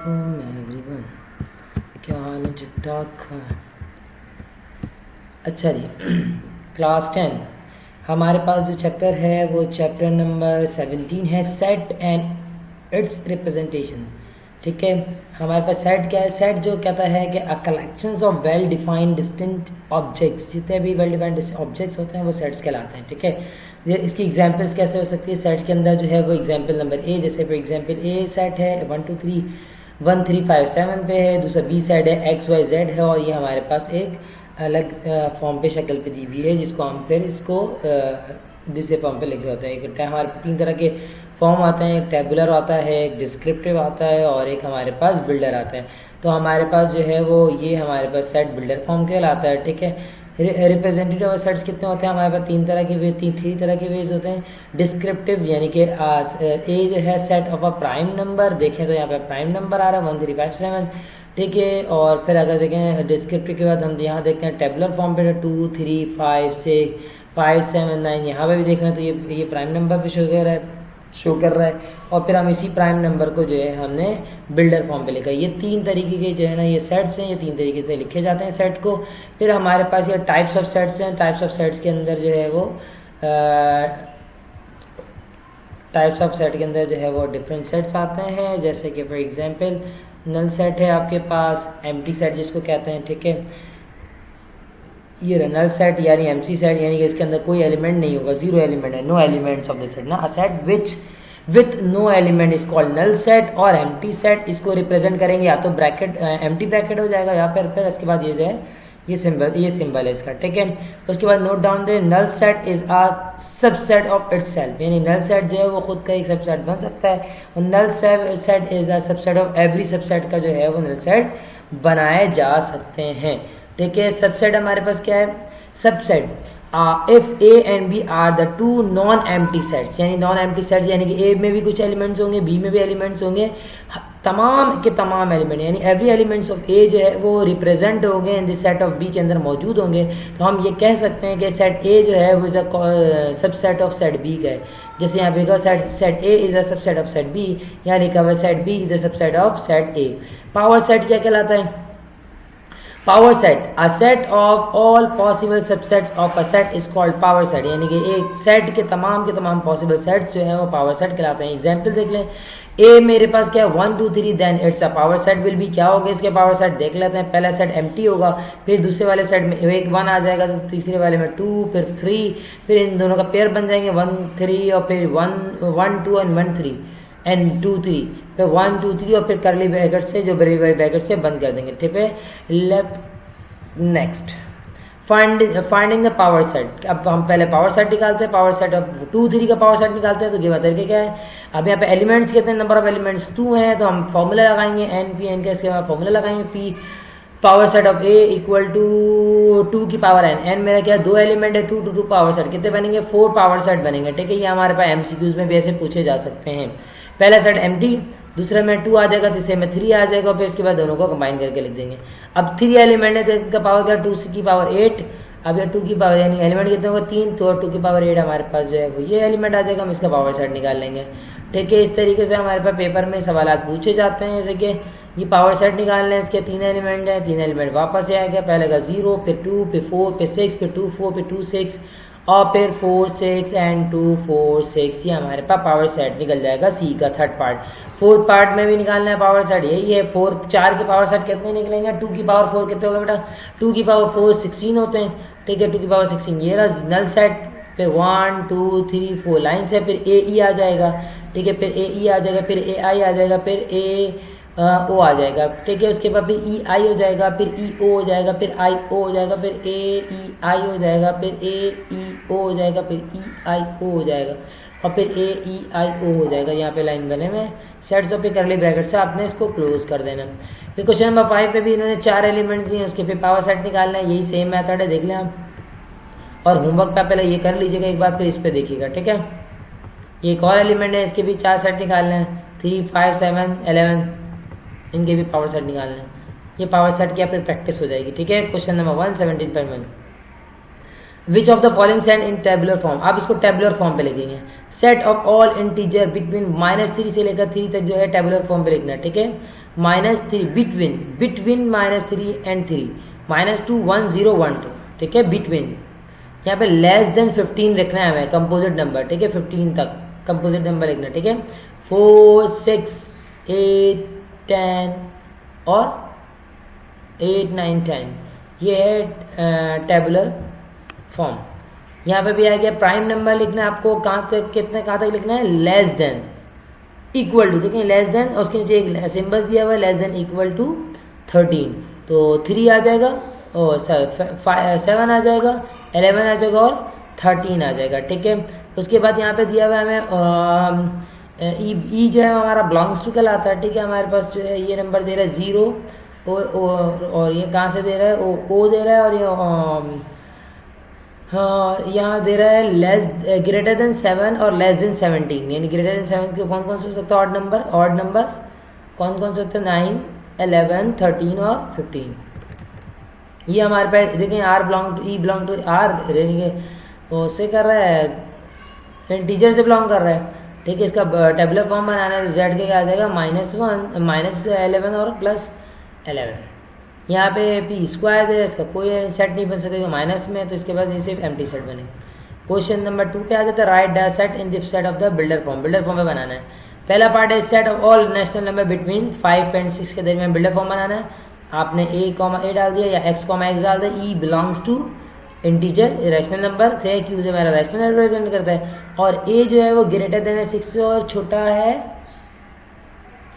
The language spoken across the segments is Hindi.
वालेकुम एवरीवन, क्या हाल है? ठीक ठाक। अच्छा जी, क्लास 10 हमारे पास जो चैप्टर है वो चैप्टर नंबर 17 है, सेट एंड इट्स रिप्रेजेंटेशन। ठीक है, हमारे पास सेट क्या है? सेट जो कहता है कि a collections of well defined distinct objects, जितने भी वेल डिफाइंड ऑब्जेक्ट्स होते हैं वो सेट्स कहलाते हैं। ठीक है, ये इसकी एग्जांपल्स कैसे हो सकती है? सेट के अंदर जो है वो एग्जांपल नंबर ए, जैसे फॉर एग्जांपल ए सेट है 1 2 3 1 3 5 7 पे है, दूसरा बी सेट है एक्स वाई जेड है, और ये हमारे पास एक अलग फॉर्म पे शक्ल पे दी हुई है, जिसको हम फिर इसको दूसरे फॉर्म पे लिख रहे होते हैं। एक हमारे तीन तरह के फॉर्म आते हैं, एक टेबुलर आता है, एक डिस्क्रिप्टिव आता है, और एक हमारे पास बिल्डर आता है। तो हमारे पास जो है वो ये हमारे पास सेट बिल्डर फॉर्म कहलाता है। ठीक है, रिप्रेजेंटेटिव ऑफ सेट्स कितने होते हैं? हमारे पास तीन तरह के वे थ्री तरह के वेज होते हैं। डिस्क्रिप्टिव यानी कि ए जो है set of a prime number, देखें तो यहाँ पे प्राइम नंबर आ रहा है 1 3 5 7। ठीक है, और फिर अगर देखें डिस्क्रिप्टिव के बाद हम यहाँ देखते हैं टेबुलर फॉर्म पे 2 3 5 6 5 7 9, यहाँ पे भी देख रहे हैं तो ये प्राइम नंबर पे शो कर रहा है, और फिर हम इसी प्राइम नंबर को जो है हमने बिल्डर फॉर्म पे लिखा है। ये तीन तरीके के जो है ना ये सेट्स हैं, ये तीन तरीके से लिखे जाते हैं सेट को। फिर हमारे पास ये टाइप्स ऑफ सेट्स हैं। टाइप्स ऑफ सेट्स के अंदर जो है वो टाइप्स ऑफ सेट के अंदर जो है वो डिफरेंट सेट्स आते हैं, जैसे कि फॉर एग्जांपल नल सेट है आपके पास, एम्प्टी सेट जिसको कहते हैं। ठीक है, ये नल सेट यानी एमसी सेट यानी कि इसके अंदर कोई एलिमेंट नहीं होगा, जीरो एलिमेंट है, no elements of the set ना। A set which with no element is called null set, और एम्प्टी सेट इसको रिप्रेजेंट करेंगे या तो ब्रैकेट एम्प्टी ब्रैकेट हो जाएगा, या फिर इसके बाद ये जो है ये सिंबल है इसका। ठीक है, उसके बाद note down the null set is a subset of itself, यानी नल सेट जो है वो खुद का एक सबसेट बन सकता है, और null set is a subset of every subset का जो है वो नल सेट बनाए जा सकते हैं। ठीक है, सबसेट हमारे पास क्या है? Subset if A and B are the two non empty sets, यानी नॉन एम्प्टी सेट्स यानी कि ए में भी कुछ एलिमेंट्स होंगे, बी में भी एलिमेंट्स होंगे, तमाम के तमाम एलिमेंट यानी एवरी एलिमेंट्स ऑफ ए जो है वो रिप्रेजेंट होंगे in this set of B के अंदर मौजूद होंगे। तो हम ये कह सकते हैं कि सेट ए जो है वो is a subset of set B का है। जैसे यहाँ पे set A is a subset of set B, यहाँ लिखा हुआ set B is a subset of set A. Power set क्या कहलाता है? Power set a set of all possible subsets of a set is called power set, यानी कि एक सेट के तमाम पॉसिबल सेट्स जो है वो पावर सेट कहलाते हैं। एग्जांपल देख लें, ए मेरे पास क्या है 1 2 3, then it's a power set will be, क्या होगा इसके पावर सेट देख लेते हैं। पहला सेट एम्प्टी होगा, फिर दूसरे वाले सेट में एक 1 आ जाएगा, तो तीसरे वाले में 2, फिर 3, फिर इन दोनों का पेयर बन जाएंगे 1 3, और फिर 1 2 एंड 1 3 एंड 2 3, फिर 1 2 3, और फिर करली ब्रैकेट से जो बड़ी ब्रैकेट से बंद कर देंगे। ठीक है, left next finding the power set. अब हम पहले पावर सेट निकालते हैं, पावर सेट अब 2 3 का पावर सेट निकालते हैं। तो गिवन तरीके क्या है? अब यहाँ पे एलिमेंट्स कितने, नंबर ऑफ एलिमेंट्स 2 हैं, तो हम फॉर्मूला लगाएंगे एन पी एन के, इसके बाद फॉर्मूला लगाएंगे P power set of A equal to 2 की पावर एन। एन मेरा क्या 2 एलिमेंट है, 2 2 2 पावर सेट कितने बनेंगे? 4 पावर सेट बनेंगे। ठीक है, ये हमारे पास एमसीक्यूज में भी ऐसे पूछे जा सकते हैं। पहला सेट एम्प्टी, दूसरे में 2 आ जाएगा, तीसरे में 3 आ जाएगा, फिर इसके बाद दोनों को कंबाइन करके लिख देंगे। अब 3 एलिमेंट है तो इसका पावर क्या 2 की पावर 8। अब ये 2 की पावर यानी एलिमेंट कितने होगा 3, तो 2 की पावर 8 हमारे पास जो है वो ये एलिमेंट आ जाएगा, हम इसका पावर सेट निकाल लेंगे। ठीक है, इस तरीके से हमारे पास पेपर में सवाल पूछे जाते हैं, जैसे कि ये पावर सेट निकालना है, इसके 3 एलिमेंट है, 3 एलिमेंट वापस से आएगा, पहले का 0, फिर 2, फिर 4, फिर 6, फिर 2 4, फिर 2 6, और फिर 4 6 एंड 2 4 6, ये हमारे पास पावर सेट निकल जाएगा सी का थर्ड पार्ट। फोर्थ पार्ट में भी निकालना है पावर सेट, यही है 4 के पावर सेट कितने निकलेंगे? 2 की पावर 4 कितने होगा बेटा? 2 की पावर 4 16 होते हैं। ठीक है, 2 की पावर 16 ये रहा नल सेट, फिर 1 2 3 4 लाइन से, फिर ए ई आ जाएगा। ठीक है, फिर ए ई आ जाएगा, फिर ए आई आ जाएगा, फिर ए ओ आ जाएगा। ठीक है, उसके बाद फिर ई आई हो जाएगा, फिर ई ओ हो जाएगा, फिर आई ओ हो जाएगा, फिर ए ई आई हो जाएगा, फिर ए ई ओ हो जाएगा, फिर ई आई ओ हो जाएगा, और फिर ए ई आई ओ हो जाएगा। यहाँ पे लाइन बने हुए सेट्स ऑफ करली ब्रैकेट से आपने इसको क्लोज कर देना। फिर क्वेश्चन नंबर 5 पे भी इन्होंने 4 एलिमेंट्स दिए, उसके फिर पावर सेट निकालना है, यही सेम मेथड है, देख लें आप। और होमवर्क पे पहले ये कर लीजिएगा एक बार, फिर इस पर देखिएगा। ठीक है, ये एक और एलिमेंट है, इसके भी 4 सेट निकालना है, 3 5 7 11, इनके भी पावर सेट निकालना है। ये पावर सेट की आप प्रैक्टिस हो जाएगी। ठीक है, question number 117.1 which of the following set in tabular form. आप इसको टेबुलर फॉर्म पे लिखेंगे। Set of all integer between -3 से लेकर 3 तक जो है टेबुलर फॉर्म पे लिखना है। ठीक है, -3 बिटवीन, बिटवीन -3 एंड 3, -2 1 0 1 2, ठीक है, बिटवीन। यहाँ पे लेस देन 15 लिखना है हमें, कंपोजिट नंबर, ठीक है, 15 तक कंपोजिट नंबर लिखना है, ठीक है। 4 6 8 10 और 8 9 10, ये है टेबुलर फॉर्म। यहाँ पे भी आ गया प्राइम नंबर लिखना है आपको, कहाँ तक, कितने कहाँ तक लिखना है, लेस देन इक्वल टू, देखिए लेस देन और उसके नीचे एक सिम्बल्स दिया हुआ है, लेस देन इक्वल टू 13, तो 3 आ जाएगा और 7 आ जाएगा, 11 आ जाएगा और 13 आ जाएगा, ठीक है। उसके बाद यहाँ पे दिया हुआ है हमें ई जो है हमारा बिलोंग्स टू कहलाता है, ठीक है। हमारे पास जो है ये नंबर दे रहा है 0 और ये कहाँ से दे रहा है, ओ दे रहा है, और ये हाँ यहाँ दे रहा है लेस ग्रेटर देन 7 और लेस देन 17, यानी ग्रेटर देन 7 के कौन कौन से हो सकता है, ऑड नंबर कौन कौन से होते हैं, 9 11 13 और 15। ये हमारे पास देखिए R belong to, E belong to R, यानी उससे कर रहा है, इंटीजर से बिलोंग कर रहा है, ठीक है। इसका टेबुलर फॉर्म बनाना है, जेड के क्या आ जाएगा, -1 -11 और +11। यहाँ पे पी स्क्वायर है, इसका कोई सेट नहीं बन सकेगा, माइनस में, तो इसके बाद ये सिर्फ एम्प्टी सेट बने। क्वेश्चन नंबर 2 पे आ जाता है, right the set in the set of the builder form. Builder form में बनाना है। पहला पार्ट है set of all national number between 5 and 6 के दरमियान बिल्डर फॉर्म बनाना है। आपने a, डाल दिया या x, x डाल दिया। E belongs to integer, rational number है, क्यों जो मेरा रैशनल नंबर रिप्रेजेंट करता है, और ए जो है वो ग्रेटर देन है 6 और छोटा है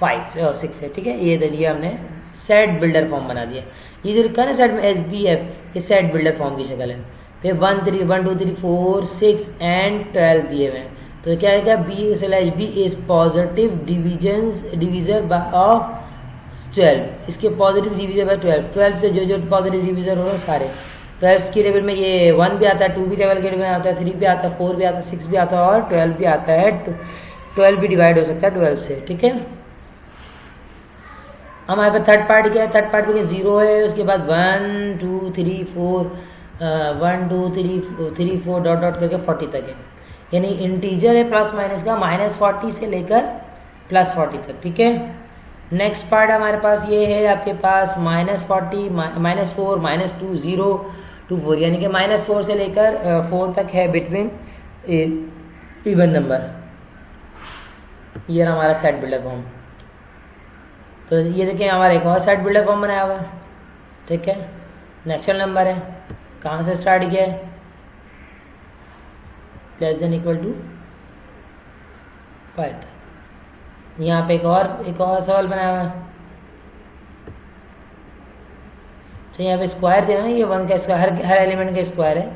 5 और 6 है, ठीक है। ये दे दिया हमने, सेट बिल्डर फॉर्म बना दिया। ये जो लिखा है ना सेट में SBF, ये सेट बिल्डर फॉर्म की शक्ल है। फिर 1 2 3 4 6 एंड 12 दिए हुए हैं, तो क्या है, क्या B/B is positive divisor of 12, इसके पॉजिटिव डिविजर बाय 12 से जो पॉजिटिव डिविजर हो रहे हैं सारे। 12 की टेबल में ये 1 भी आता है, 2 भी टेबल के टेबल में आता है, 3 भी आता है, 4 भी आता है, 6 भी आता है और 12 भी आता है। 12 भी डिवाइड हो सकता है 12 से, ठीक है। हमारे पास थर्ड पार्ट क्या है, थर्ड पार्ट देखिए 0 है, उसके बाद 1 2 3 4 1 2 3 4 डॉट डॉट करके 40 तक है, यानी इंटीजर है प्लस माइनस का, -40 से लेकर +40 तक, ठीक है। नेक्स्ट पार्ट हमारे पास ये है आपके पास -40 -4 -2 0 2 4, यानी कि -4 से लेकर 4 तक है बिटवीन इवन नंबर। ये हमारा सेट बिल्डर फॉर्म। तो ये देखिए हमारा एक और सेट बिल्डर फॉर्म बनाया हुआ है, ठीक है। नेचुरल नंबर है, कहाँ से स्टार्ट किया है, लेस देन इक्वल टू 5। यहाँ पे एक और सवाल बनाया हुआ है, तो यहाँ पे स्क्वायर दिया ना, ये 1 का स्क्वायर, हर एलिमेंट का स्क्वायर है,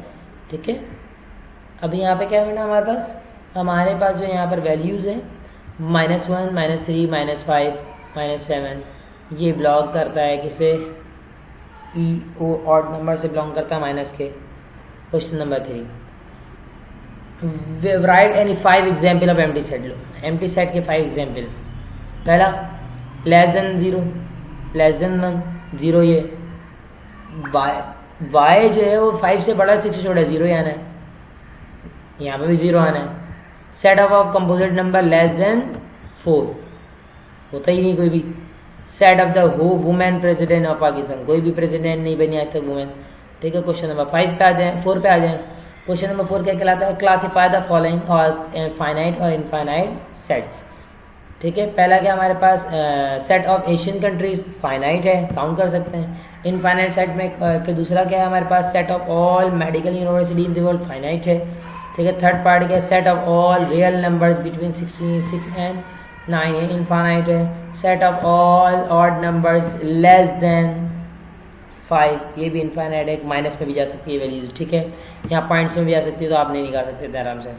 ठीक है। अब यहाँ पे क्या करना है, हमारे पास जो यहाँ पर वैल्यूज़ है -1 -3 -5 -7, ये बिलोंग करता है किसे, ओ ऑड नंबर से बिलोंग करता है माइनस के। Question number 3, right any 5 example of empty set. Low empty set के 5 एग्जाम्पल। पहला लेस देन 0, लेस देन 1 0, ये वाई जो है वो 5 से बड़ा 6 से छोटा 0 ही आना है, यहाँ पे भी 0 आना है। Set of composite number less than 4, होता ही नहीं कोई भी। Set of the women president of Pakistan, कोई भी प्रेसिडेंट नहीं बनी आज तक वुमेन, ठीक है। क्वेश्चन नंबर 5 पे आ जाए, 4 पे आ जाए। क्वेश्चन नंबर 4 क्या कहलाता है, क्लासीफाई द फॉलोइंग और फाइनाइट और इनफाइनाइट सेट्स, ठीक है। पहला क्या हमारे पास set of Asian countries, finite है, काउंट कर सकते हैं। इनफाइनाइट सेट में फिर दूसरा क्या है हमारे पास, set of all medical university in the world, finite है, ठीक है। थर्ड पार्ट क्या है, set of all real numbers between 6 and 9 है, इनफाइनाइट है। Set of all odd numbers less than 5, ये भी इनफाइनाइट है, माइनस में भी जा सकती है वैल्यूज, ठीक है। यहाँ पॉइंट्स में भी आ सकती है, तो आप नहीं निकाल सकते थे आराम से।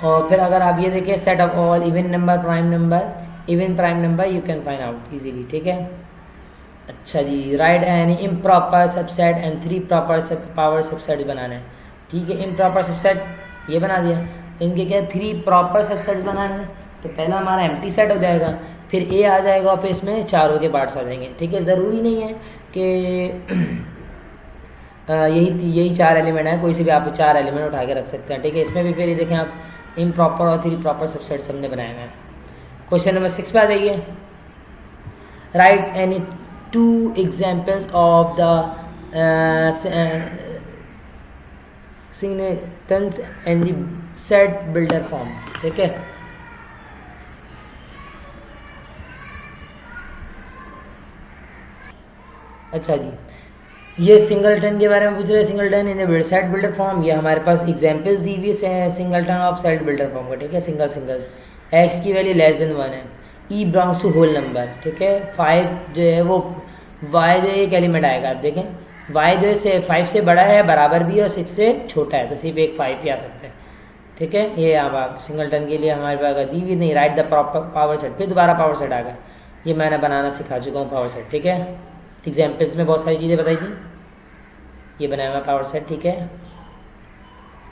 और फिर अगर आप ये देखिए set of all even number prime number you can find out easily, ठीक है। अच्छा जी, write any improper subset and 3 proper power subset बनाना है, ठीक है। इम्प्रॉपर सबसेट ये बना दिया, इनके क्या 3 प्रॉपर सबसेट बनाना है। तो पहला हमारा एम्प्टी सेट हो जाएगा, फिर ए आ जाएगा और फिर इसमें चारों के पार्ट्स आ जाएंगे, ठीक है। ज़रूरी नहीं है कि यही 4 एलिमेंट है, कोई से भी आप 4 एलिमेंट उठा के रख सकते हैं, ठीक है। इसमें भी फिर ये देखें आप इम्प्रॉपर और 3 प्रॉपर सबसेट हमने बनाए हुए हैं। क्वेश्चन नंबर 6 पे आ जाइए। Write any 2 examples of the singletons and the set builder form. ठीक है, अच्छा जी, ये सिंगलटन के बारे में पूछ रहे हैं। Singleton in the set builder form, ये हमारे पास एग्जांपल्स दी हुई है singleton of set builder form का। ठीक है, सिंगल्स एक्स की वैल्यू लेस देन 1 है, ई बिलोंग्स टू होल नंबर। ठीक है, 5 जो है वो वाई जो है एक एलिमेंट आएगा, आप देखें वाई जो है 5 से बड़ा है, बराबर भी है, और 6 से छोटा है, तो सिर्फ एक 5 ही आ सकता है। ठीक है, ये अब आप सिंगलटन के लिए हमारे पास दी हुई नहीं, राइट द पावर सेट, फिर दोबारा पावर सेट आ गया, ये मैंने बनाना सिखा चुका हूँ पावर सेट। ठीक है, एग्जाम्पल्स में बहुत सारी चीज़ें बताई थी, ये बनाया हुआ पावर सेट। ठीक है,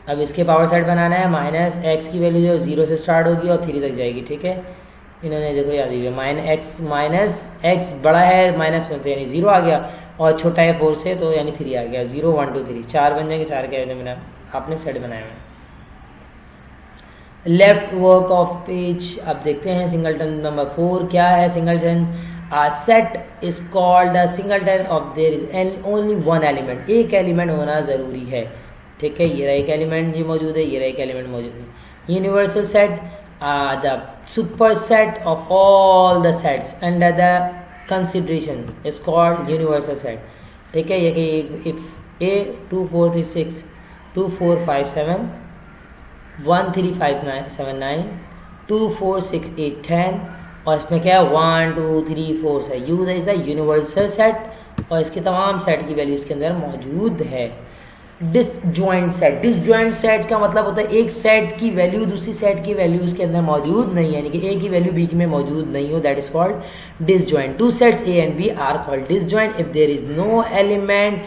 अब इसके पावर सेट बनाना है, माइनस एक्स की वैल्यू जो 0 से स्टार्ट होगी और 3 तक जाएगी। ठीक है, इन्होंने देखो याद दिया, माइनस एक्स बड़ा है -1 से, यानी 0 आ गया, और छोटा है 4 से, तो यानी 3 आ गया। 0 1 2 3 4 बन जाएंगे, 4 के मैंने आपने सेट बनाया हुआ है। लेफ्ट वर्क ऑफ पेज अब देखते हैं। सिंगलटन नंबर 4 क्या है? Singleton set is called the singleton of their is only one element, एक एलिमेंट होना ज़रूरी है। ठीक है, ये रहा एक एलिमेंट ये मौजूद है, ये रहा एक एलिमेंट मौजूद है। Universal set the super set of all the sets under the consideration is called universal set. ठीक है, ये कि इफ ए 2 4 3 6 2 4 5 7 1 3 5 9 7 9 2 4 6 8 10, और इसमें क्या है 1 2 3 4 से use is the universal set, और इसके तमाम सेट की वैल्यू इसके अंदर मौजूद है। डिसजॉइंट सेट, डिसजॉइंट सेट का मतलब होता है एक सेट की वैल्यू दूसरी सेट की वैल्यू उसके अंदर मौजूद नहीं है, यानी कि ए की वैल्यू बी में मौजूद नहीं हो, that is called disjoint. Two sets A and B are called disjoint if there is no element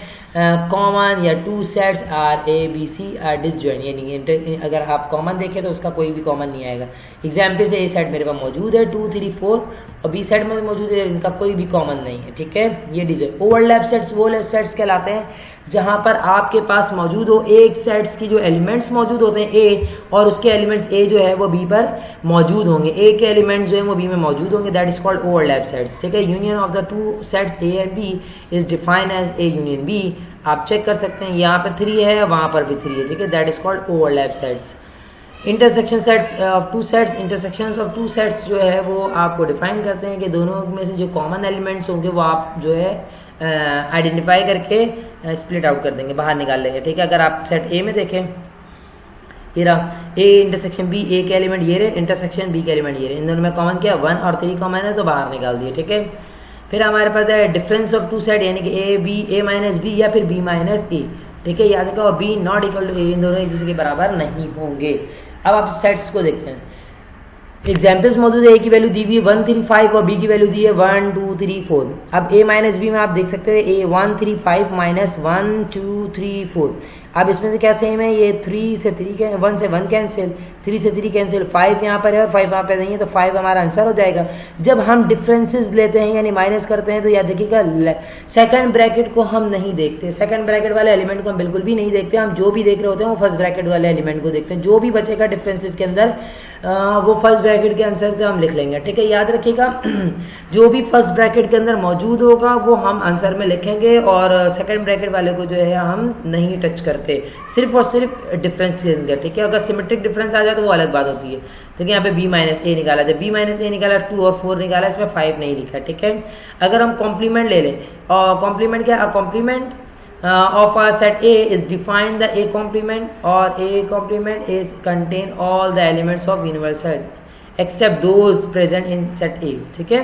common, या two sets are A B C are disjoint, यानी अगर आप कॉमन देखें तो उसका कोई भी कॉमन नहीं आएगा। एग्जाम्पल से ए सेट मेरे पास मौजूद है 2 3 4, और बी सेट में मौजूद है, इनका कोई भी कॉमन नहीं है। ठीक है, ये डिसजॉइंट। ओवरलैप सेट्स वो सेट्स कहलाते हैं जहाँ पर आपके पास मौजूद हो एक सेट्स की जो एलिमेंट्स मौजूद होते हैं ए, और उसके एलिमेंट्स ए जो है वो बी पर मौजूद होंगे, ए के एलिमेंट्स जो है वो बी में मौजूद होंगे, that is called overlap sets. ठीक है, union of the two sets A and B is defined as A union B. आप चेक कर सकते हैं, यहाँ पर 3 है, वहाँ पर भी 3 है। ठीक है, that is called overlap sets. Intersection sets of two sets, intersections of two sets जो है वो आपको डिफाइन करते हैं कि दोनों में से जो कॉमन एलिमेंट्स होंगे वो आप जो है आइडेंटिफाई करके स्प्लिट आउट कर देंगे, बाहर निकाल लेंगे। ठीक है, अगर आप सेट ए में देखें, ये रहा ए इंटरसेक्शन बी, ए के एलिमेंट ये रहे, इंटरसेक्शन बी के एलिमेंट ये रहे, इन दोनों में कॉमन क्या 1 और 3 कॉमन है, तो बाहर निकाल दिए। ठीक है, फिर हमारे पास है डिफरेंस ऑफ टू सेट, यानी कि A B, A minus B, या फिर बी माइनस ए। ठीक है, याद रखो B not equal to A, इन दोनों एक दूसरे के बराबर नहीं होंगे। अब आप सेट्स को देखते हैं, एग्जाम्पल्स मौजूद है, ए की वैल्यू दी हुई है 1 3 5 और बी की वैल्यू दी है 1 2 3 4। अब ए माइनस बी में आप देख सकते हैं ए 1 3 5 माइनस 1 2 3 4। अब इसमें से क्या सेम है, ये 3 से 3 के 1 से 1 कैंसिल, 3 से 3 कैंसिल, 5 यहाँ पर है और 5 यहाँ पर नहीं है, तो 5 हमारा आंसर हो जाएगा। जब हम डिफरेंसेस लेते हैं यानी माइनस करते हैं, तो याद रखिएगा सेकंड ब्रैकेट को हम नहीं देखते, सेकंड ब्रैकेट वाले एलिमेंट को हम बिल्कुल भी नहीं देखते, हम जो भी देख रहे होते हैं वो फर्स्ट ब्रैकेट वाले एलिमेंट को देखते हैं। जो भी बचेगा डिफरेंसेस के अंदर वो फर्स्ट ब्रैकेट के आंसर से हम लिख लेंगे। ठीक है, याद रखिएगा जो भी फर्स्ट ब्रैकेट के अंदर मौजूद होगा वो हम आंसर में लिखेंगे, और सेकंड ब्रैकेट वाले को जो है हम नहीं टच करते, सिर्फ और सिर्फ डिफरेंस के अंदर। ठीक है, अगर सिमेट्रिक डिफरेंस आ जाए तो वो अलग बात होती है। ठीक है, यहाँ पे बी माइनस ए निकाला, जब बी माइनस ए निकाला 2 और 4 निकाला, इसमें 5 नहीं लिखा। ठीक है, अगर हम कॉम्प्लीमेंट ले लें, और कॉम्प्लीमेंट क्या, complement of a set A is defined the A complement, or A complement is contain all the elements of universal except those present in set A। ठीक है,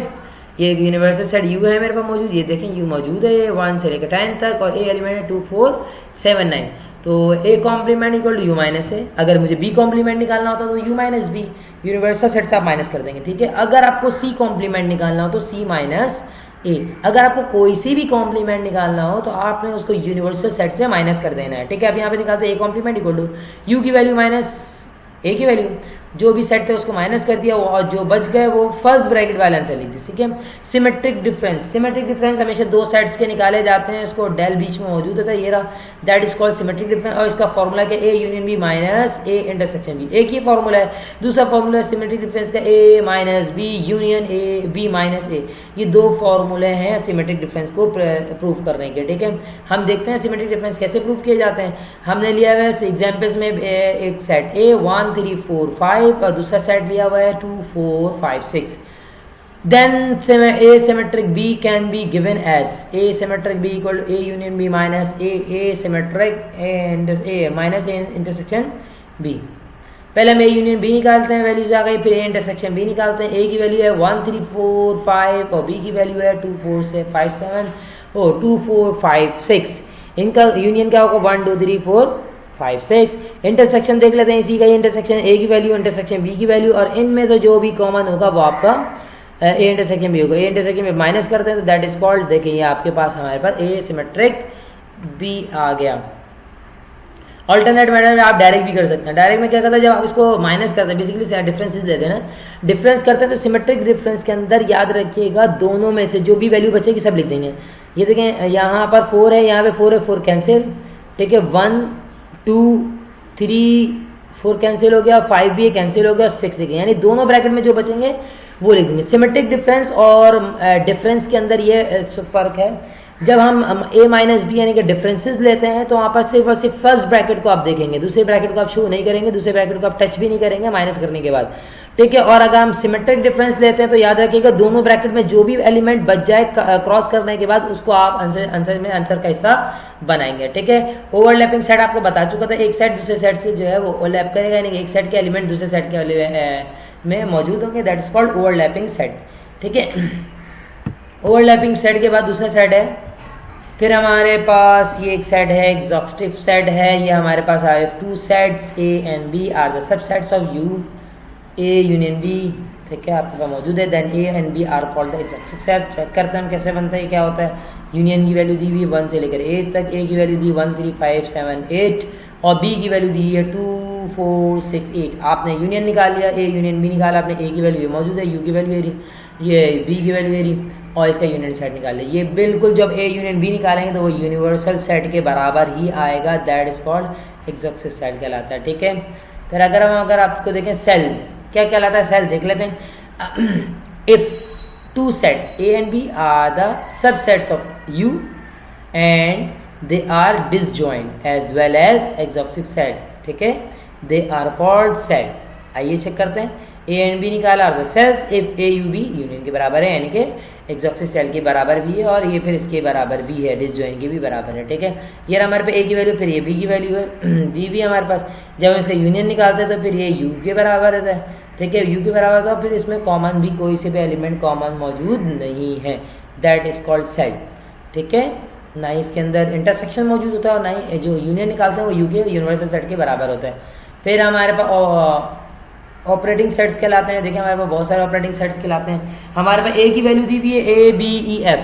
ये यूनिवर्सल सेट U है मेरे पास मौजूद, ये देखें U मौजूद है, ये 1 से लेकर 10 तक, और A एलिमेंट है 2 4 7 9, तो A complement equal to U minus है। अगर मुझे B कॉम्प्लीमेंट निकालना होता तो U minus B, universal set से आप माइनस कर देंगे। ठीक है, अगर आपको C कॉम्प्लीमेंट निकालना हो तो C माइनस ए, अगर आपको कोई सी भी कॉम्प्लीमेंट निकालना हो तो आपने उसको यूनिवर्सल सेट से माइनस कर देना है। ठीक है, अब यहाँ पे निकालते हैं A complement equal to U की वैल्यू माइनस ए की वैल्यू, जो भी सेट थे उसको माइनस कर दिया और जो बच गए वो फर्स्ट ब्रैकेट वाला आंसर लिख दिया। ठीक है, सिमेट्रिक डिफरेंस हमेशा दो सेट्स के निकाले जाते हैं, इसको डेल बीच में मौजूद होता है, ये रहा, that is called symmetric difference. और इसका फॉर्मूला क्या, A union B minus A intersection B, एक ही फॉर्मूला है। दूसरा फॉर्मूला सिमेट्रिक डिफरेंस का A minus B union A B minus A, ये दो फॉर्मूले हैं सिमेट्रिक डिफरेंस को प्रूव करने के। ठीक है, हम देखते हैं सिमेट्रिक डिफरेंस कैसे प्रूव किए जाते हैं। हमने लिया हुआ है एग्जाम्पल्स में एक सेट ए 1 3 4 5 और दूसरा सेट लिया हुआ है 2 4 5 6। Then a symmetric B can be given as a symmetric B equal to a union B minus a symmetric a minus a intersection B। पहले हम a यूनियन B निकालते हैं, वैल्यूज आ गई, फिर a इंटरसेक्शन B निकालते हैं। a की वैल्यू है 1 3 4 5 और B की वैल्यू है 2 4 से 5 7 और 2 4 5 6। इनका यूनियन क्या होगा 1 2 3 4 5 6। इंटरसेक्शन देख लेते हैं, इसी का इंटरसेक्शन a की वैल्यू इंटरसेक्शन b की वैल्यू, और इनमें से जो भी कॉमन होगा वो आपका ए इंटरसेक्शन बी होगा। ए इंटरसेक्शन में माइनस करते हैं तो दैट इज कॉल्ड, देखिए आपके पास हमारे पास ए सिमेट्रिक बी आ गया। ऑल्टरनेट मेथड में आप डायरेक्ट भी कर सकते हैं। डायरेक्ट में क्या करता है, जब आप इसको माइनस करते हैं, बेसिकली डिफरेंसेस लेते हैं ना, डिफरेंस करते हैं तो सिमेट्रिक डिफरेंस के अंदर याद रखिएगा दोनों में से जो भी वैल्यू बचेगी सब लिख देंगे। ये देखें यहाँ पर 4 है, यहाँ पे 4 है, 4 कैंसिल। ठीक है, 1 2 3 4 कैंसिल हो गया, 5 भी कैंसिल हो गया, 6 लिखेंगे, यानी दोनों ब्रैकेट में जो बचेंगे वो लिख देंगे। सिमेट्रिक डिफरेंस और डिफरेंस के अंदर ये फर्क है, जब हम a माइनस बी यानी कि डिफरेंसेस लेते हैं तो वहाँ पर सिर्फ और सिर्फ फर्स्ट ब्रैकेट को आप देखेंगे, दूसरे ब्रैकेट को आप शो नहीं करेंगे, दूसरे ब्रैकेट को आप टच भी नहीं करेंगे माइनस करने के बाद। ठीक है, और अगर हम सिमेट्रिक डिफरेंस लेते हैं तो याद रखिएगा दोनों ब्रैकेट में जो भी एलिमेंट बच जाए क्रॉस करने के बाद उसको आप आंसर का हिस्सा बनाएंगे। ठीक है, ओवरलैपिंग सेट आपको बता चुका था, एक सेट दूसरे सेट से जो है वो ओवरलैप करेगा, यानी कि एक सेट के एलिमेंट दूसरे सेट के में मौजूद होंगे, that is called overlapping set. ठीक है, ओवरलैपिंग सेट के बाद दूसरा सेट है, फिर हमारे पास ये एक सेट है, एग्जॉस्टिव सेट है। ये हमारे पास आए 2 sets a and b are the subsets of u, a union b। ठीक है, आपके पास मौजूद है, then a and b are called the exhaustive set. Check करते हैं हम कैसे बनता है, क्या होता है। यूनियन की वैल्यू दी हुई 1 से लेकर 8 तक, a की वैल्यू दी 1 3 5 7 8 और b की वैल्यू दी है 2 4 6 8। आपने यूनियन निकाल लिया, a यूनियन b निकाला आपने, a की वैल्यू मौजूद है, u की वैल्यू ये b की वैल्यू है और इसका यूनियन सेट निकाल लिया। ये बिल्कुल जब a यूनियन b निकालेंगे तो वो यूनिवर्सल सेट के बराबर ही आएगा, that is called exhaustive set कहलाता है। ठीक है, फिर अगर आपको देखें सेल क्या कहलाता है, सेल देख लेते हैं। If 2 sets a and b are the subsets of u and they are disjoint as well as exhaustive set, ठीक है, दे आर कॉल्ड सेट। आइए चेक करते हैं, a एंड b निकाला और the cells if a u b union के बराबर है, यानी कि एग्जॉस्टिव सेल के बराबर भी है और ये फिर इसके बराबर भी है, डिसजॉइंट के भी बराबर है। ठीक है, ये हमारे पे a की वैल्यू, फिर ये b की वैल्यू है, दी भी हमारे पास। जब हम इसका यूनियन निकालते हैं तो फिर ये u के बराबर रहता है। ठीक है, u के बराबर, तो फिर इसमें कॉमन भी कोई से भी एलिमेंट कॉमन मौजूद नहीं है, दैट इज कॉल्ड सेट। ठीक है, ना ही इसके अंदर इंटरसेक्शन मौजूद होता है और ना ही जो यूनियन निकालते हैं वो u के यूनिवर्सल सेट के बराबर होता है। फिर हमारे पास ऑपरेटिंग सेट्स कहलाते हैं। देखिए हमारे पास बहुत सारे ऑपरेटिंग सेट्स कहलाते हैं। हमारे पास a की वैल्यू दी हुई है a b e f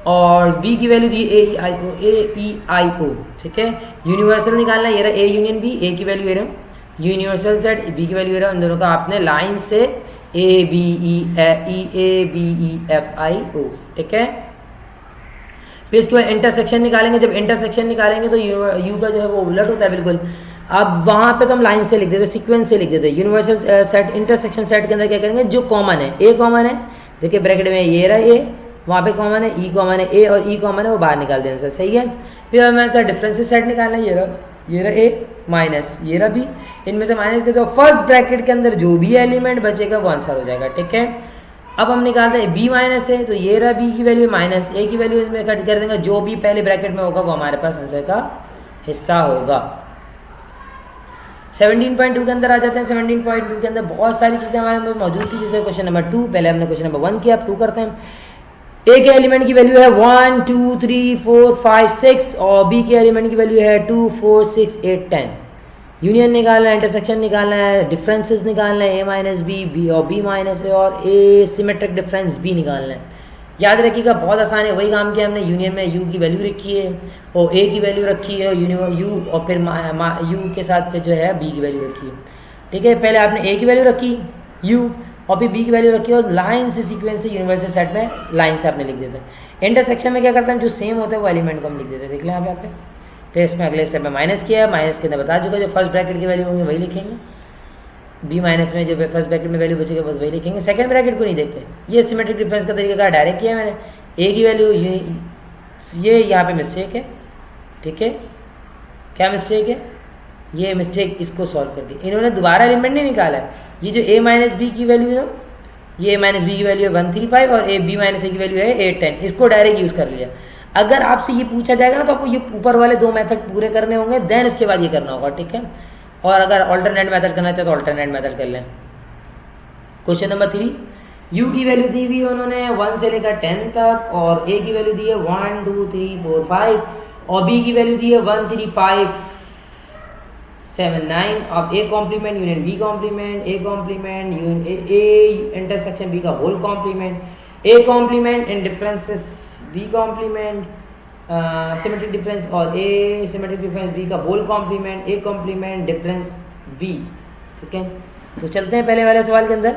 और b की value the a e i o। ठीक है, यूनिवर्सल निकालना है, ये रहा a यूनियन b, a की वैल्यू ये रहा यूनिवर्सल सेट, b की वैल्यू ये रहा, इन दोनों का आपने लाइन से a b e f i o। ठीक है, फिर इसके बाद इंटरसेक्शन निकालेंगे। जब इंटरसेक्शन निकालेंगे तो u का जो है वो उलट होता है बिल्कुल। अब वहाँ पे तो हम लाइन से लिख देते, सीक्वेंस से लिख देते। यूनिवर्सल सेट इंटरसेक्शन सेट के अंदर क्या करेंगे, जो कॉमन है, ए कॉमन है, देखिए ब्रैकेट में ये रहा ए, वहाँ पे कॉमन है, ई कॉमन है, ए और ई कॉमन है, वो बाहर निकाल देना सर, सही है। फिर हमें सर डिफरेंसेस सेट निकालना है, ये रहा ए माइनस ये रहा बी, इनमें से माइनस के तो फर्स्ट ब्रैकेट के अंदर जो भी एलिमेंट बचेगा वो आंसर हो जाएगा। ठीक है, अब हम निकालते हैं बी माइनस है, तो ये रहा बी की वैल्यू माइनस ए की वैल्यू, इसमें कट कर देंगे, जो भी पहले ब्रैकेट में होगा वो हमारे पास आंसर का हिस्सा होगा। 17.2 के अंदर आ जाते हैं। 17.2 के अंदर बहुत सारी चीज़ें हमारे पास मौजूद थी, जैसे क्वेश्चन नंबर 2, पहले हमने क्वेश्चन नंबर 1 किया, अब 2 करते हैं। ए के एलिमेंट की वैल्यू है 1 2 3 4 5 6 और बी के एलिमेंट की वैल्यू है 2 4 6 8 10। यूनियन निकालना है, इंटरसेक्शन निकालना है, डिफरेंसेस निकालना है, a माइनस बी और b माइनस ए और a सिमेट्रिक डिफरेंस b निकालना है। याद रखिएगा बहुत आसान है, वही काम किया हमने। यूनियन में u की वैल्यू रखी है और a की वैल्यू रखी है, u और फिर u के साथ फिर जो है b की वैल्यू रखी है। ठीक है, पहले आपने ए की वैल्यू रखी यू और फिर बी की वैल्यू रखी और लाइन से सीक्वेंस से यूनिवर्सल सेट में लाइन से आपने लिख देते हैं। इंटरसेक्शन में क्या करते हैं, जो सेम होता है वो एलिमेंट को हम लिख देते हैं। देख लें यहाँ पे फिर इसमें अगले स्टेप में माइनस किया है, माइनस के अंदर बता चुका, जो फर्स्ट ब्रैकेट की वैल्यू होंगे वही लिखेंगे, बी माइनस में जो फर्स्ट ब्रैकेट में वैल्यू बचेगा बस वही लिखेंगे, सेकंड ब्रैकेट को नहीं देखते। ये सिमेट्रिक डिफरेंस का तरीका क्या डायरेक्ट किया है मैंने, ए की वैल्यू ये यहाँ पे मिस्टेक है, ठीक है, क्या मिस्टेक है, ये मिस्टेक इसको सॉल्व करके इन्होंने दोबारा एलिमेंट नहीं निकाला है। ये जो a माइनस बी की वैल्यू है, ये a माइनस बी की वैल्यू है 135 और a b माइनस ए की वैल्यू है 810, इसको डायरेक्ट यूज़ कर लिया। अगर आपसे ये पूछा जाएगा ना तो आपको ये ऊपर वाले दो मेथड पूरे करने होंगे, देन इसके बाद ये करना होगा, ठीक है। और अगर ऑल्टरनेट मेथड करना चाहे तो ऑल्टरनेट मेथड कर लें। क्वेश्चन नंबर 3, u की वैल्यू दी हुई है उन्होंने 1 से लेकर 10 तक और a की वैल्यू दी है 1 2 3 4 5 और b की वैल्यू दी है 1 3 5 7 9। अब a complement union b complement, a complement union a intersection b का whole complement, a complement in differences b complement symmetric difference और a सिमेट्रिक डिफरेंस b का whole complement, a complement difference b, ठीक है। तो चलते हैं पहले वाले सवाल के अंदर।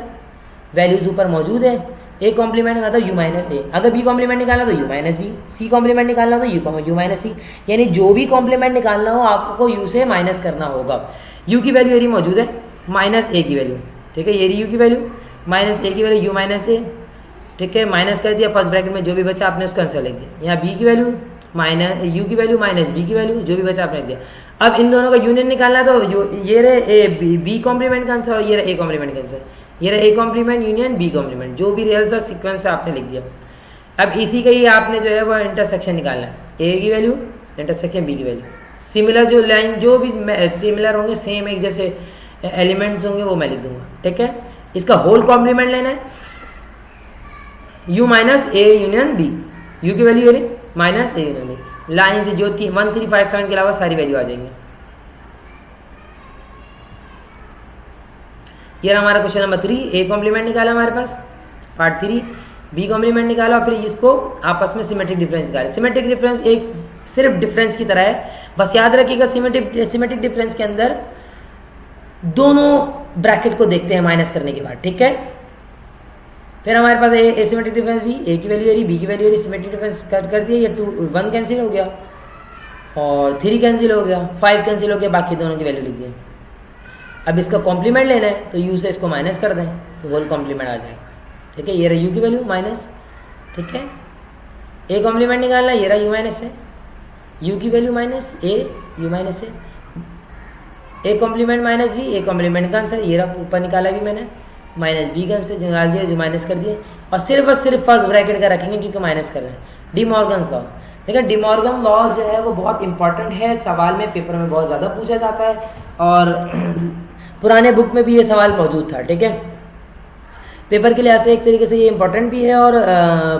वैल्यूज ऊपर मौजूद है, a कॉम्प्लीमेंट का था u माइनस ए, अगर b कॉम्प्लीमेंट निकालना तो u minus B, c complement निकालना तो u माइनस सी, यानी जो भी कॉम्प्लीमेंट निकालना हो आपको u से माइनस करना होगा। u की वैल्यू यही मौजूद है माइनस a की वैल्यू, ठीक है, ये u की वैल्यू माइनस a की वैल्यू u माइनस ए, ठीक है, माइनस कर दिया, फर्स्ट ब्रैकेट में जो भी बचा आपने उसका आंसर लिख दिया। यहाँ b की वैल्यू माइनस u की वैल्यू माइनस b की वैल्यू जो भी बचा आपने लिख दिया। अब इन दोनों का यूनियन निकालना तो ये रहे बी कॉम्प्लीमेंट का आंसर और ये रहे a कॉम्प्लीमेंट का आंसर, ये रहा a complement union b complement, जो भी रियल सा सीक्वेंस है आपने लिख दिया। अब इसी का ही आपने जो है वो इंटरसेक्शन निकालना है, a की वैल्यू इंटरसेक्शन b की वैल्यू, सिमिलर जो लाइन जो भी सिमिलर होंगे सेम एक जैसे एलिमेंट्स होंगे वो मैं लिख दूंगा, ठीक है। इसका होल कॉम्प्लीमेंट लेना है u minus A union b, u की वैल्यू ये minus A union b, line से जो 1357 के अलावा सारी वैल्यू आ जाएंगे। ये हमारा क्वेश्चन नंबर 3, ए कॉम्प्लीमेंट निकाला हमारे पास पार्ट 3, बी कॉम्प्लीमेंट निकाला और फिर इसको आपस में सिमेट्रिक डिफरेंस निकाले। सिमेट्रिक डिफरेंस एक सिर्फ डिफरेंस की तरह है, बस याद रखिएगा सिमेट्रिक डिफरेंस के अंदर दोनों ब्रैकेट को देखते हैं माइनस करने के बाद, ठीक है। फिर हमारे पास एसिमेट्रिक डिफरेंस भी, ए की वैल्यू है बी की वैल्यू है, सिमेट्रिक डिफरेंस कट कर दिया, ये 1 कैंसिल हो गया और 3 कैंसिल हो गया, 5 कैंसिल हो गया, बाकी दोनों की वैल्यू लिख दिया। अब इसका कॉम्प्लीमेंट लेना है तो u से इसको माइनस कर दें तो होल कॉम्प्लीमेंट आ जाएगा, ठीक है। ये रहा u की वैल्यू माइनस, ठीक है, a कॉम्प्लीमेंट निकालना, ये रहा u माइनस है, u की value minus a, u minus है, a complement minus b, a complement का आंसर ये रहा ऊपर निकाला भी मैंने, माइनस b का आंसर निकाल दिया जो माइनस कर दिया, और सिर्फ फर्स्ट ब्रैकेट का रखेंगे क्योंकि माइनस कर रहे हैं। डी मॉर्गन्स लॉ, देखिए डी मॉर्गन लॉज जो है वो बहुत इंपॉर्टेंट है, सवाल में पेपर में बहुत ज़्यादा पूछा जाता है और पुराने बुक में भी ये सवाल मौजूद था, ठीक है। पेपर के लिहाज से एक तरीके से ये इंपॉर्टेंट भी है और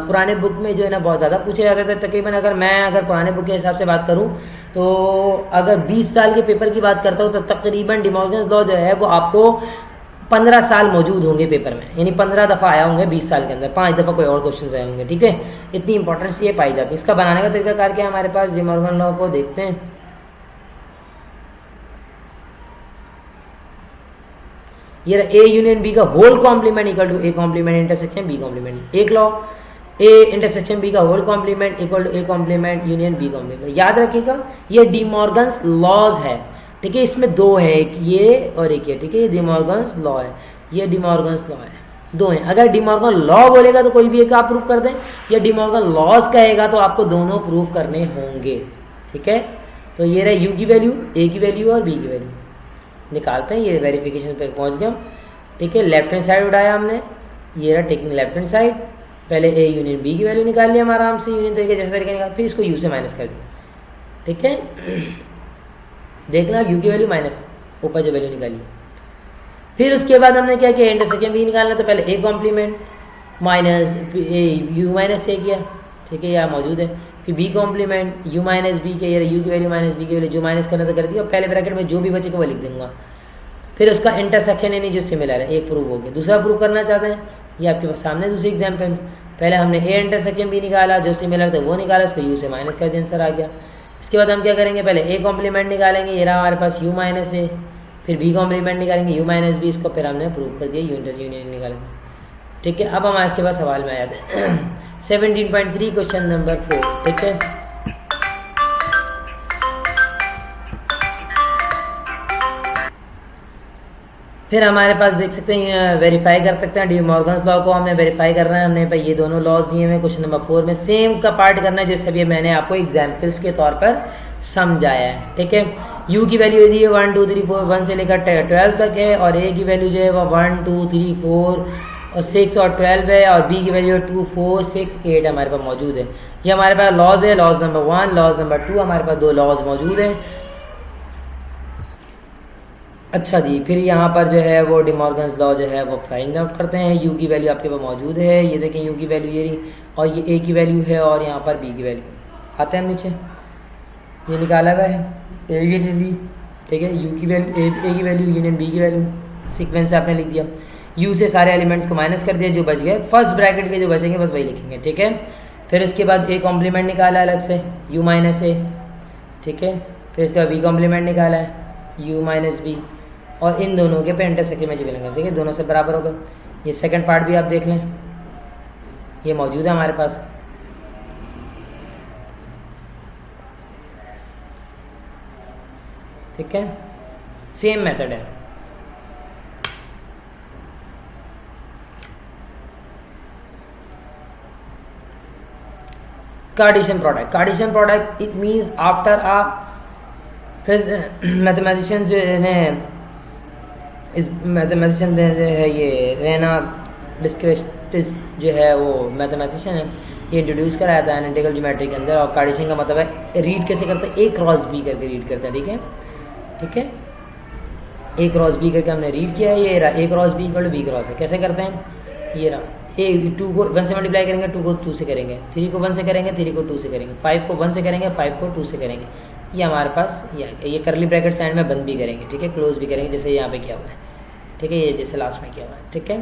पुराने बुक में जो है ना बहुत ज़्यादा पूछे जाते थे। तकरीबन अगर पुराने बुक के हिसाब से बात करूँ तो अगर 20 साल के पेपर की बात करता हूँ तो तकरीबन डी मॉर्गन लॉ जो है वो आपको 15 साल मौजूद होंगे पेपर में, यानी 15 दफ़ा आया होंगे 20 साल के अंदर, 5 दफ़ा कोई और क्वेश्चन आए होंगे, ठीक है। इतनी इंपॉर्टेंस ये पाई जाती है। इसका बनाने का तरीकाकार क्या है हमारे पास, डी मॉर्गन लॉ को देखते हैं। ये ए यूनियन बी का whole complement equal to A complement intersection B complement, एक लॉ ए इंटरसेक्शन बी का whole complement equal to A complement union B complement. याद रखिएगा ये डी मॉर्गन्स लॉज है, ठीक है, इसमें दो है, एक ये और एक ये, ठीक है, ये डी मॉर्गन्स लॉ है, ये डी मॉर्गन्स लॉ है, दो हैं। अगर डी मॉर्गन लॉ बोलेगा तो कोई भी एक आप प्रूफ कर दें, या डी मॉर्गन लॉज कहेगा तो आपको दोनों प्रूफ करने होंगे, ठीक है। तो ये रहा यू की वैल्यू, ए की वैल्यू और बी की वैल्यू निकालते हैं। ये वेरिफिकेशन पे पहुंच गया, ठीक है। लेफ्ट हैंड साइड उठाया हमने, ये रहा टेकिंग लेफ्ट हैंड साइड, पहले ए यूनियन बी की वैल्यू निकाल लिया हम आराम से, यूनियन तरीके जैसे तरीके निकाल, फिर इसको यू से माइनस कर दिया, ठीक है। देखना यू की वैल्यू माइनस ऊपर जो वैल्यू निकाली, फिर उसके बाद हमने क्या किया, इंटरसेक्शन बी निकालना, तो पहले A complement minus U minus A किया, ठीक है, यहाँ मौजूद है। फिर B complement U minus B के, ये यू की वैल्यू माइनस बी की वैल्यू जो माइनस करना तो कर दिया, पहले ब्रैकेट में जो भी बचेगा वो लिख दूंगा। फिर उसका इंटरसेक्शन यानी जो सिमिलर है, एक प्रूव हो गया। दूसरा प्रूव करना चाहते हैं, ये आपके पास सामने दूसरी एग्जाम्पल, पहले हमने ए इंटरसेक्शन बी निकाला, जो सिमिलर था वो निकाला, उसको यू से माइनस कर दिया, आंसर आ गया। इसके बाद हम क्या करेंगे, पहले ए कॉम्प्लीमेंट निकालेंगे, ये रहा हमारे पास यू माइनस ए, फिर बी कॉम्प्लीमेंट निकालेंगे यू माइनस बी, इसको फिर हमने प्रूव कर दिया, यूनियन निकालेंगे। ठीक है, अब हम इसके बाद सवाल में आ जाते हैं 17.3 क्वेश्चन नंबर 4। ठीक है, फिर हमारे पास देख सकते हैं वेरीफाई कर सकते हैं डी मॉर्गन्स लॉ को हमने वेरीफाई करना है। हमने भाई ये दोनों लॉज दिए हुए क्वेश्चन नंबर 4 में सेम का पार्ट करना है जैसे अभी मैंने आपको एग्जाम्पल्स के तौर पर समझाया है। ठीक है, u की वैल्यू दी है 1 2 3 4 1 से लेकर 12 तक है, और a की वैल्यू जो है वो 1 2 3 4 और 6 और 12 है, और b की वैल्यू 2 4 6 8 हमारे पास मौजूद है। ये हमारे पास लॉज है, लॉज नंबर 1 लॉज नंबर 2, हमारे पास दो लॉज मौजूद हैं। अच्छा जी, फिर यहाँ पर जो है वो डी मॉर्गन्स लॉ जो है वो फाइंड आउट करते हैं। u की वैल्यू आपके पास मौजूद है, ये देखें u की वैल्यू ये रही, और ये a की वैल्यू है, और यहाँ पर b की वैल्यू आते हैं हम नीचे, ये निकाला हुआ है a यूनियन b। ठीक है, u की वैल्यू a की वैल्यू यूनियन b की वैल्यू सीक्वेंस से आपने लिख दिया। u से सारे एलिमेंट्स को माइनस कर दिया, जो बच गए फर्स्ट ब्रैकेट के जो बचेंगे बस वही लिखेंगे। ठीक है, फिर इसके बाद a कॉम्प्लीमेंट निकाला अलग से u माइनस a। ठीक है, फिर इसके बाद b कॉम्प्लीमेंट निकाला है u माइनस b, और इन दोनों के पे इंटरसेक्शन में जो मिलेंगे। ठीक है, दोनों से बराबर होगा। ये सेकंड पार्ट भी आप देख लें, ये मौजूद है हमारे पास। ठीक है, सेम मेथड है। Cartesian product it means after a mathematician जो है इस मैथमेटिशियन जो है ये रेना डिस्क्रिस्टिस जो है वो मैथमेटिशियन है, ये इंट्रोड्यूस कराया था एनालिटिकल ज्योमेट्री के अंदर। और कार्टेशियन का मतलब है रीड कैसे करते हैं, a क्रॉस b करके रीड करते हैं। ठीक है, ठीक है, a क्रॉस b करके हमने रीड किया है। ये रहा a cross b equal to b cross है। कैसे करते हैं, ये रहा a 2 को 1 से मल्टीप्लाई करेंगे, 2 को 2 से करेंगे, 3 को 1 से करेंगे, 3 को 2 से करेंगे, 5 को 1 से करेंगे, 5 को 2 से करेंगे। ये हमारे पास ये करली ब्रैकेट साइड में बंद भी करेंगे। ठीक है, क्लोज भी करेंगे जैसे यहाँ पे किया हुआ है। ठीक है, ये जैसे लास्ट में किया हुआ है। ठीक है,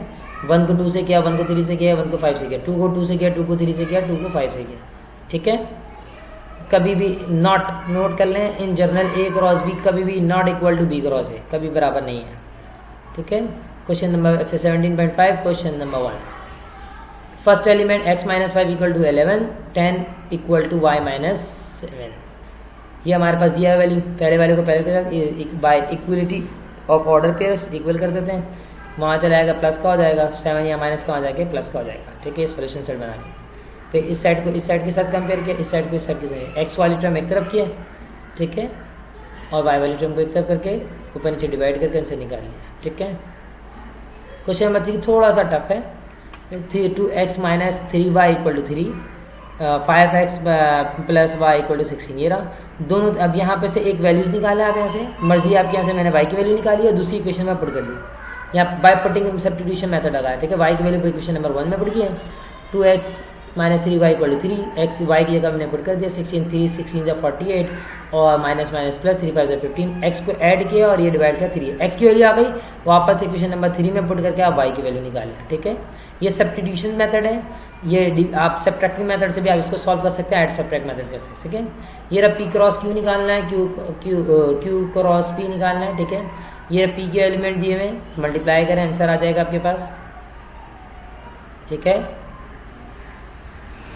1 को 2 से किया, 1 को 3 से किया, 1 को 5 से किया, 2 को 2 से किया, 2 को 3 से किया, 2 को 5 से किया। ठीक है, कभी भी नोट कर लें in general a cross b कभी भी not equal to b cross है, कभी बराबर नहीं है। ठीक है, question number 17.5 question number 1, first element x minus 5 equal to 11, 10 equal to y minus 7। ये हमारे पास दिया है वैल्यू, पहले वाले को पहले के साथ bye equality of order pairs equal कर देते हैं। वहाँ चला जाएगा प्लस का हो जाएगा, 7 या माइनस का हो जाएगा प्लस का हो जाएगा। ठीक है, सोल्यूशन सेट बना के फिर इस साइड को इस साइड के साथ कंपेयर किया, इस साइड को इस साइड के साथ, एक्स वाली टर्म एक तरफ किया। ठीक है, और वाई वाली टर्म को एक तरफ करके ऊपर नीचे डिवाइड करके इनसे निकाल लिया। ठीक है, क्वेश्चन नंबर 3 थोड़ा सा टफ है। 2x minus 3y equal to 3, 5x plus Y equal to 16। ये रहा दोनों। अब यहाँ पे से एक वैल्यूज़ निकाला है, आप यहाँ से मर्जी आपके यहाँ से मैंने y की वैल्यू निकाली है, दूसरी इक्वेशन में पुट कर दी। यहाँ बाय पुटिंग सब्स्टिट्यूशन मेथड लगाया। ठीक है, y की वैल्यू इक्वेशन नंबर 1 में पुट किया, 2x minus 3y equal to 3, x y की जगह हमने पुट कर दिया 16, 3 16 या 48, और माइनस माइनस प्लस 3 5 15, x को ऐड किया और ये डिवाइड किया 3, x की वैल्यू आ गई, वापस इक्वेशन नंबर 3 में पुट करके आप y की वैल्यू निकाल लें। ठीक है, ये सब्स्टिट्यूशन मेथड है। ये आप सब्ट्रैक्टिंग मेथड से भी आप इसको सॉल्व कर सकते हैं, ऐड सब्ट्रैक्ट मेथड कर सकते हैं। ठीक है, ये रहा p क्रॉस q निकालना है, q क्रॉस p निकालना है। ठीक है, ये p के एलिमेंट दिए हुए, मल्टीप्लाई करें आंसर आ जाएगा आपके पास। ठीक है,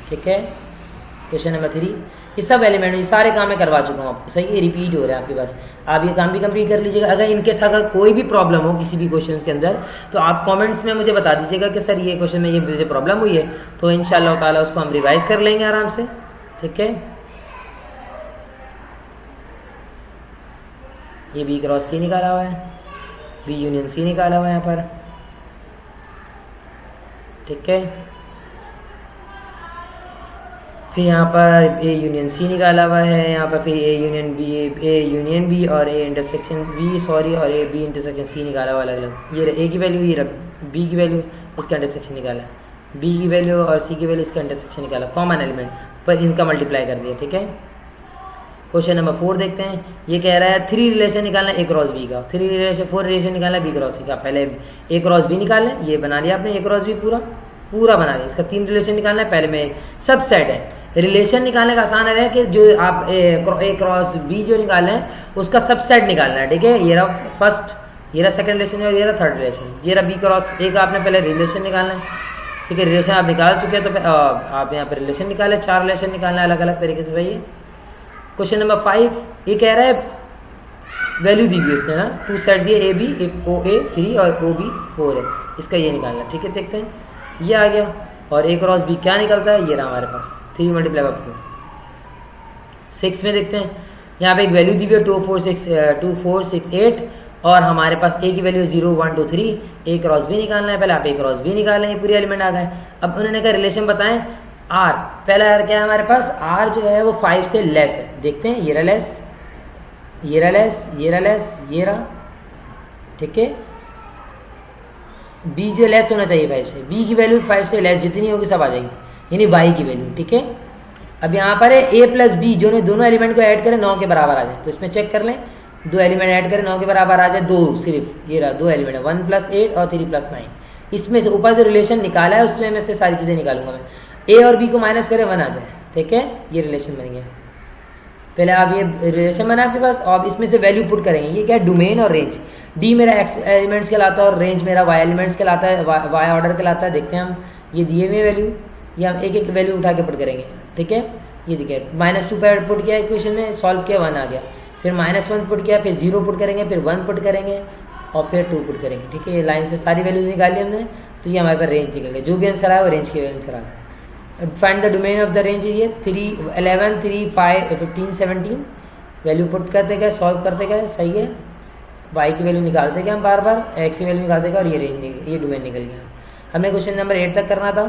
ठीक है, क्वेश्चन नंबर 3 ये सब एलिमेंट ये सारे काम मैं करवा चुका हूँ आपको। सही, ये रिपीट हो रहा है आपके पास, आप ये काम भी कंप्लीट कर लीजिएगा। अगर इनके साथ अगर कोई भी प्रॉब्लम हो किसी भी क्वेश्चंस के अंदर तो आप कमेंट्स में मुझे बता दीजिएगा कि सर ये क्वेश्चन में ये मुझे प्रॉब्लम हुई है, तो इंशाल्लाह ताला उसको हम रिवाइज कर लेंगे आराम से। ठीक है, ये बी क्रॉस सी निकाला हुआ है, बी यूनियन सी निकाला हुआ है यहाँ पर। ठीक है, फिर यहाँ पर ए यूनियन सी निकाला हुआ है, यहाँ पर फिर ए यूनियन बी और ए इंटरसेक्शन बी सॉरी और ए बी इंटरसेक्शन सी निकाला हुआ अलग अलग। ये ए की वैल्यू, ये बी की वैल्यू, इसका इंटरसेक्शन निकाला, बी की वैल्यू और सी की वैल्यू, इसका इंटरसेक्शन निकाला, कॉमन एलिमेंट पर इनका मल्टीप्लाई कर दिया। ठीक है, क्वेश्चन नंबर 4 देखते हैं। ये कह रहा है 3 रिलेशन निकालना ए क्रॉस बी का, 4 रिलेशन निकालना बी क्रॉस सी का। पहले ए क्रॉस बी निकालना है, ये बना लिया आपने ए क्रॉस बी पूरा बना लिया। इसका 3 रिलेशन निकालना है, पहले में सब सेट है। रिलेशन निकालने का आसान है कि जो आप ए क्रॉस बी जो निकालना है उसका सब सेट निकालना है। ठीक है, ये रहा फर्स्ट ये रहा सेकंड रिलेशन और ये रहा थर्ड रिलेशन। ये रहा बी क्रॉस ए का आपने पहले रिलेशन निकालना है, ठीक है। रिलेशन आप निकाल चुके हैं तो आप यहाँ पर रिलेशन निकालें, 4 रिलेशन निकालना है अलग अलग तरीके से, सही है। क्वेश्चन नंबर 5 ये कह रहा है वैल्यू दी हुई इसने ना, 2 सेट्स ये ए बी, एक ओ ए 3 और ओ बी 4 है, इसका ये निकालना, ठीक है। देखते हैं ये आ गया और ए क्रॉस बी क्या निकलता है, ये रहा हमारे पास 3 × 4। 6 में देखते हैं, यहाँ पे एक वैल्यू दी हुई है 2 4 6 8 और हमारे पास ए की वैल्यू 0 1 2 3, ए क्रॉस बी निकालना है। पहले आप ए क्रॉस बी निकालें, ये पूरी एलिमेंट आ गए। अब उन्होंने कहा रिलेशन बताएं आर, पहला आर क्या है हमारे पास, आर जो है वो 5 से लेस है। देखते हैं ये रहा लेस, ये रहा लेस, ये रहा लेस, ये रहा, ठीक है। बी जो लेस होना चाहिए 5 से, बी की वैल्यू 5 से लेस जितनी होगी सब आ जाएगी, यानी वाई की वैल्यू, ठीक है। अब यहाँ पर है ए प्लस बी, जो दोनों एलिमेंट को ऐड करें 9 के बराबर आ जाए, तो इसमें चेक कर लें, 2 एलिमेंट ऐड करें 9 के बराबर आ जाए, 2 सिर्फ ये रहा 2 एलिमेंट है, 1 + 8 और 3 + 9। इसमें से ऊपर जो रिलेशन निकाला है उसमें से सारी चीज़ें निकालूंगा मैं। ए और बी को माइनस करें 1 आ जाए, ठीक है, ये रिलेशन बन गया। पहले आप ये रिलेशन बना आपके पास, और इसमें से वैल्यू पुट करेंगे। ये क्या है, डोमेन और रेंज। डी मेरा एक्स एलिमेंट्स कहलाता है और रेंज मेरा वाई एलिमेंट्स कहलाता है, वाई ऑर्डर कहलाता है। देखते हैं हम, ये दिए हुए वैल्यू, ये हम एक एक वैल्यू उठा के पुट करेंगे, ठीक है। ये देखिए -2 पर पुट किया इक्वेशन में, सॉल्व किया 1 आ गया, फिर -1 पुट किया, फिर 0 पुट करेंगे, फिर 1 पुट करेंगे और फिर 2 पुट करेंगे, ठीक है। ये लाइन से सारी वैल्यूज निकाली हमने, तो ये हमारे पास रेंज निकल गया। जो भी आंसर आया वो रेंज के आंसर आ गया। Find the domain of the range, ये 3 11 3 5 15 17 वैल्यू पुट करते गए, सॉल्व करते गए, सही है। वाई की वैल्यू निकालते गए हम बार बार, एक्स की वैल्यू निकालते गए और ये रेंज ये डोमेन निकल गया। हमें क्वेश्चन नंबर 8 तक करना था।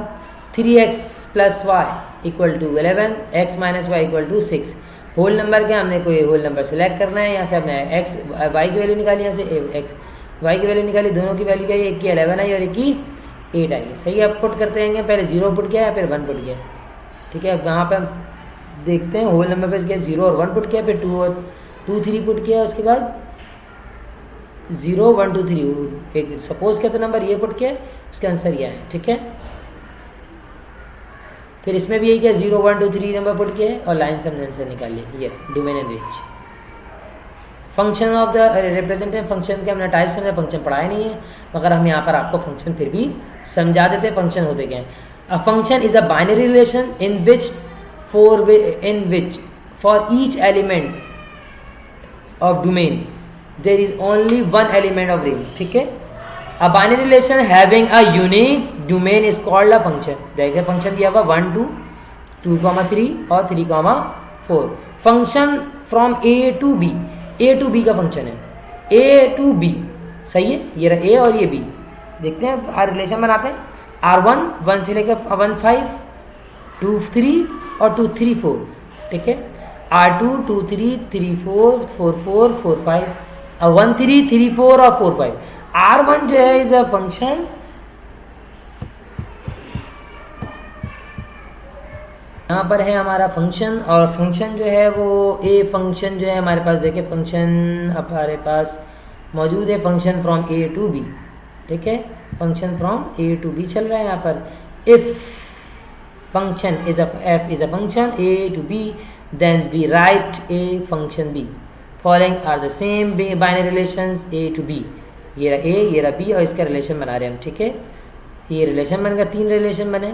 3x + y = 11, x - y = 6। Whole number क्या, हमने कोई होल नंबर सेलेक्ट करना है। यहाँ से हमने एक्स वाई की वैल्यू निकाली, यहाँ से एक्स वाई की वैल्यू निकाली, दोनों की वैल्यू क्या है, एक की 11 आई और एक की 8 आई, सही है। अब पुट करते हैं, पहले 0 पुट किया फिर 1 पुट किया, ठीक है। अब यहाँ पे हम देखते हैं होल नंबर पे इसके 0 और 1 पुट किया, फिर 2 और 2 3 पुट किया, उसके बाद 0 1 2 3 एक सपोज कहते नंबर ये पुट किया, उसका आंसर यह है, ठीक है। फिर इसमें भी यही किया, 0 1 2 3 नंबर पुट किया और लाइन से हमने आंसर निकाल लिया, ये domain and range. Function of the representative function के हमने टाइप्स हमने फंक्शन पढ़ाए नहीं है, मगर हम यहाँ पर आपको फंक्शन फिर भी समझा देते हैं फंक्शन होते क्या हैं। A function is a binary relation in which for each element of domain there is only 1 element of range, ठीक है। A binary relation having a unique domain is called a function. देखिए फंक्शन दिया हुआ 1 2 2, 3 और 3, 4। Function from A to B, A to B का फंक्शन है, ए टू बी, सही है। ये रहा ए और ये बी, देखते हैं रिलेशन बनाते हैं। R1 1 से लेकर 1 5 2 3 और 2 3 4, ठीक है। R2 2 3 3 4 4 4 4 5 और 1 3 3 4 और 4 5। R1 जो है इज अ फंक्शन, यहाँ पर है हमारा फंक्शन, और फंक्शन जो है वो ए फंक्शन जो है हमारे पास, देखिए फंक्शन हमारे पास मौजूद है, function from A to B, ठीक है। Function from A to B चल रहा है यहाँ पर। If function is F is a function A to B, then we write A function B. Following are the same binary relations A to B. ये रहा ए, ये रहा बी और इसका रिलेशन बना रहे हैं हम, ठीक है। ये रिलेशन बन गया, 3 रिलेशन बने।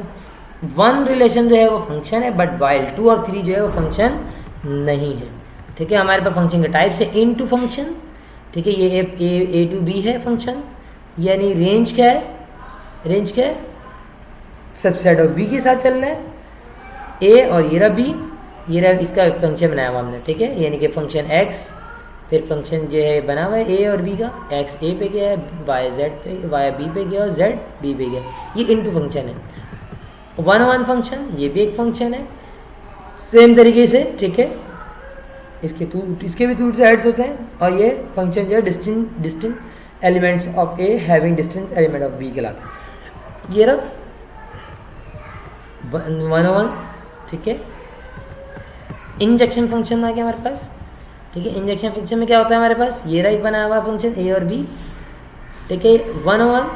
1 रिलेशन जो है वो फंक्शन है, बट वाइल 2 और 3 जो है वो फंक्शन नहीं है, ठीक है। हमारे पास फंक्शन के टाइप से इनटू फंक्शन, ठीक है। ये ए टू बी है फंक्शन, यानी रेंज क्या है, रेंज क्या है, सबसेट ऑफ बी के साथ चल रहा है। ए और ये रहा बी, ये रहा इसका फंक्शन बनाया हुआ हमने, ठीक है। यानी कि फंक्शन एक्स, फिर फंक्शन जो है बना हुआ है ए और बी का, एक्स ए पे गया है, वाई जेड पे, वाई बी पे गया और जेड बी पे गया, ये इनटू फंक्शन है। 1 फंक्शन, ये भी एक फंक्शन है सेम तरीके से, ठीक है। इसके भी 2 साइड्स होते हैं, और ये फंक्शन जो है distinct elements of A having distinct element of B कहलाता है। ये रहा 1, ठीक है। इंजेक्शन फंक्शन आ गया हमारे पास, ठीक है। इंजेक्शन फंक्शन में क्या होता है हमारे पास, ये रहा एक बना हुआ फंक्शन ए और बी, ठीक है। 1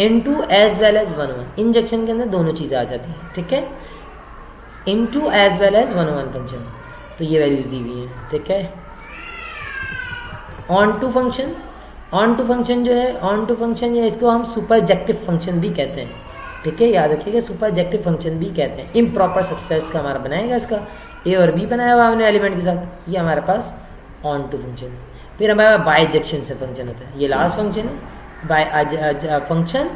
into as well as 1 injection के अंदर दोनों चीज़ें आ जाती हैं, ठीक है। Into as well as 1 function, तो ये वैल्यूज दी हुई हैं, ठीक है। Onto function, onto function जो है, ऑन टू फंक्शन या इसको हम सुपरजेक्टिव फंक्शन भी कहते हैं, ठीक है, याद रखिएगा, सुपरजेक्टिव फंक्शन भी कहते हैं। इम्प्रॉपर सबसेट्स का हमारा बनाएगा, इसका ए और बी बनाया हुआ हमने एलिमेंट के साथ, ये हमारे पास ऑन टू फंक्शन है। फिर हमारे पास बाइजेक्शन से फंक्शन होता है, ये लास्ट फंक्शन है, bi function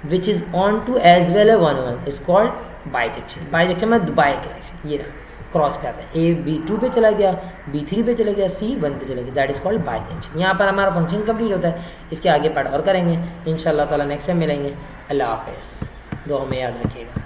which is onto as well a one one is called bijection. Bijection में बाय कनेक्शन, ये रहा क्रॉस पे आता है, ए बी 2 पे चला गया, बी 3 पे चला गया, सी 1 पे चला गया, दैट इज कॉल्ड बाइजेक्शन। यहाँ पर हमारा फंक्शन कंप्लीट होता है। इसके आगे पार्ट और करेंगे इंशाल्लाह ताला, नेक्स्ट टाइम मिलेंगे। अल्लाह हाफिज़, दुआ में याद रखिएगा।